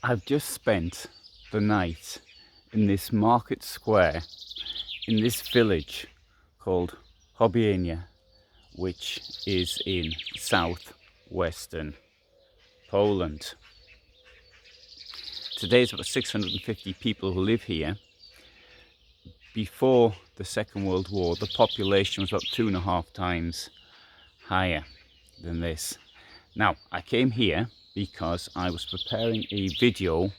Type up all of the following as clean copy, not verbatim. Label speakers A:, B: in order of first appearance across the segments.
A: I've just spent the night in this market square in this village called Chobienia, which is in southwestern Poland. Today it's about 650 people who live here. Before the Second World War, the population was about 2.5 times higher than this. Now, I came here because I was preparing a video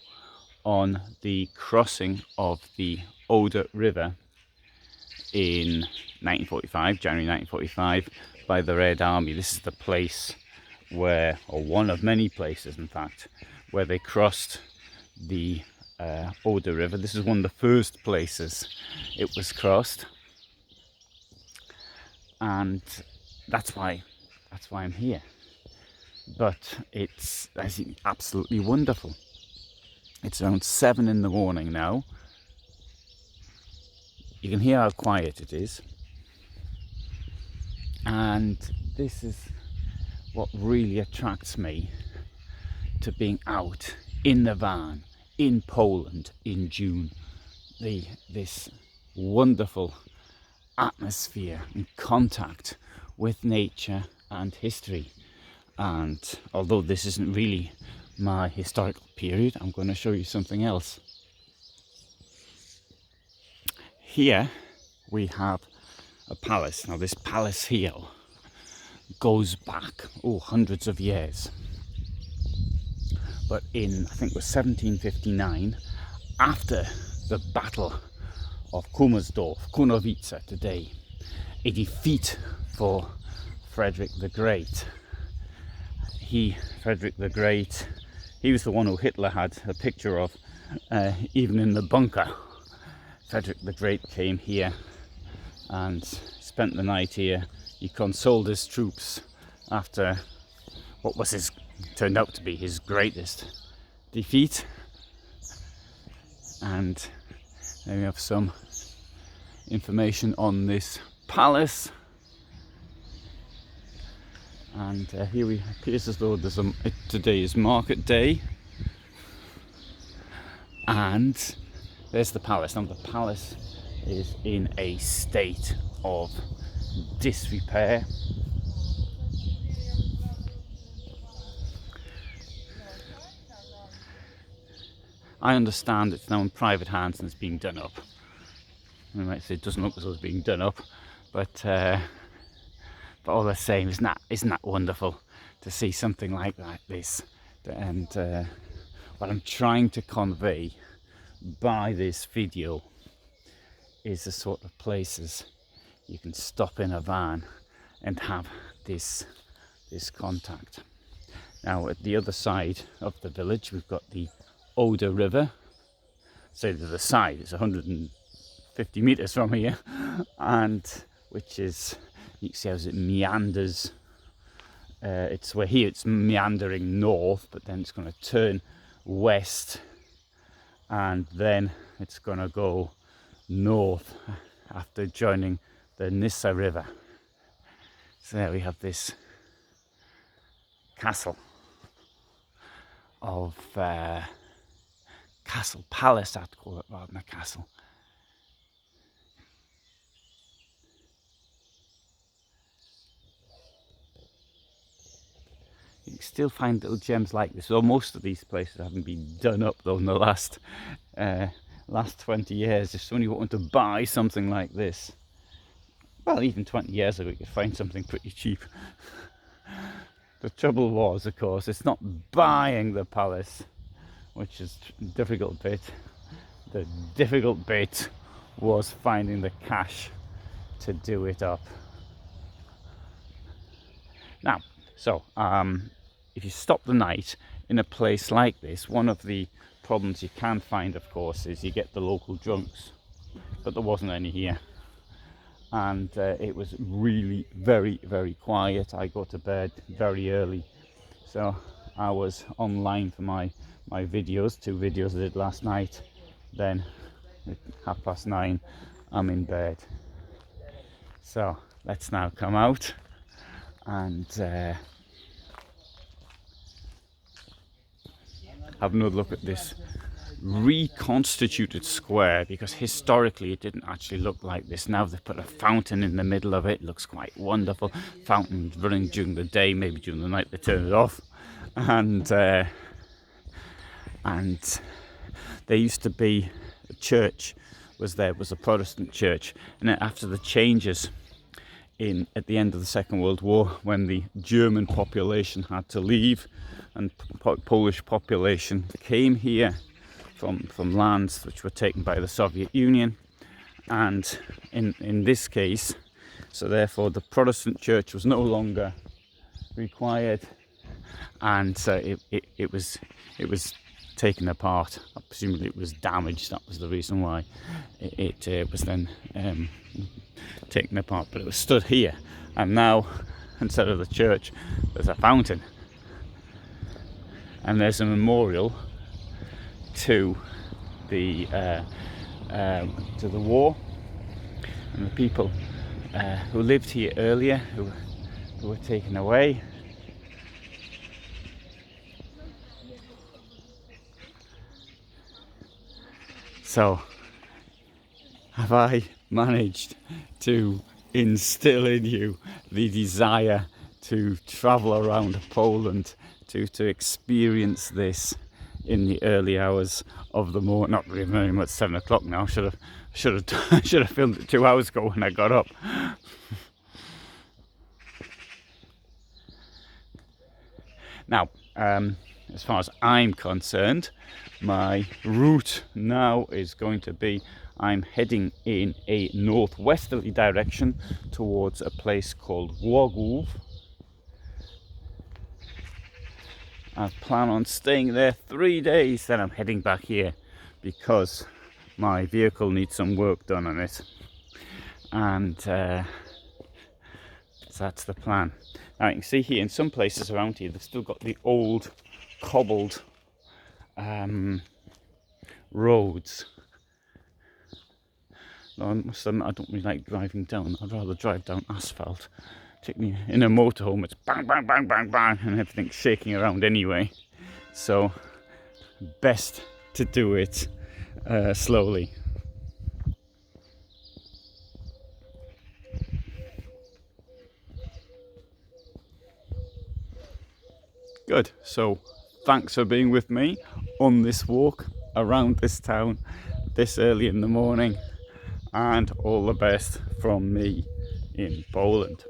A: on the crossing of the Oder River in 1945, January 1945, by the Red Army. This is the place where, or one of many places in fact, where they crossed the Oder River. This is one of the first places it was crossed, and that's why I'm here. But it's absolutely wonderful. It's around 7 in the morning now. You can hear how quiet it is, and this is what really attracts me to being out in the van in Poland in June. This wonderful atmosphere and contact with nature and history. And although this isn't really my historical period, I'm going to show you something else. Here we have a palace. Now this palace here goes back hundreds of years, but in, I think it was 1759, after the Battle of Kunowice today, a defeat for Frederick the Great. Frederick the Great, he was the one who Hitler had a picture of, even in the bunker. Frederick the Great came here and spent the night here. He consoled his troops after what was turned out to be his greatest defeat. And then we have some information on this palace. And here it appears as though today is market day. And there's the palace. Now the palace is in a state of disrepair. I understand it's now in private hands and it's being done up. I might say it doesn't look as though it's being done up, but all the same, isn't that wonderful to see something like this? And what I'm trying to convey by this video is the sort of places you can stop in a van and have this contact. Now at the other side of the village we've got the Oder River. So to the side, it's 150 meters from here, and which is, you can see how it meanders. It's meandering north, but then it's going to turn west, and then it's going to go north after joining the Nysa River. So there we have this castle of palace, I'd call it, rather than a castle. You can still find little gems like this. Well, most of these places haven't been done up though in the last 20 years. If somebody wanted to buy something like this, well, even 20 years ago you could find something pretty cheap. The trouble was, of course, it's not buying the palace, which is the difficult bit. The difficult bit was finding the cash to do it up. Now, so if you stop the night in a place like this, one of the problems you can find, of course, is you get the local drunks, but there wasn't any here. And it was really very, very quiet. I got to bed very early, so I was online for my videos, 2 videos I did last night. Then at 9:30 I'm in bed. So let's now come out and have another look at this reconstituted square, because historically it didn't actually look like this. Now they've put a fountain in the middle of it. It looks quite wonderful. Fountain running during the day, maybe during the night they turn it off. And there used to be a church was a Protestant church, and then after the changes at the end of the Second World War, when the German population had to leave and Polish population came here from lands which were taken by the Soviet Union, and in this case, so therefore the Protestant church was no longer required, and so it was taken apart. Presumably it was damaged. That was the reason why it was then taken apart, but it was stood here, and now instead of the church there's a fountain, and there's a memorial to the war and the people who lived here earlier who were taken away. So, have I managed to instill in you the desire to travel around Poland, to experience this in the early hours of the morning? Not really very much. 7 o'clock now. Should have filmed it 2 hours ago when I got up. Now, as far as I'm concerned, my route now is going to be, I'm heading in a northwesterly direction towards a place called Głogów. I plan on staying there 3 days, then I'm heading back here because my vehicle needs some work done on it, and that's the plan. Now you can see here in some places around here they've still got the old cobbled roads. I must admit, I don't really like driving down. I'd rather drive down asphalt. Take me in a motorhome, it's bang, bang, bang, bang, bang, and everything's shaking around anyway. So, best to do it slowly. Good. So, thanks for being with me on this walk around this town this early in the morning, and all the best from me in Poland.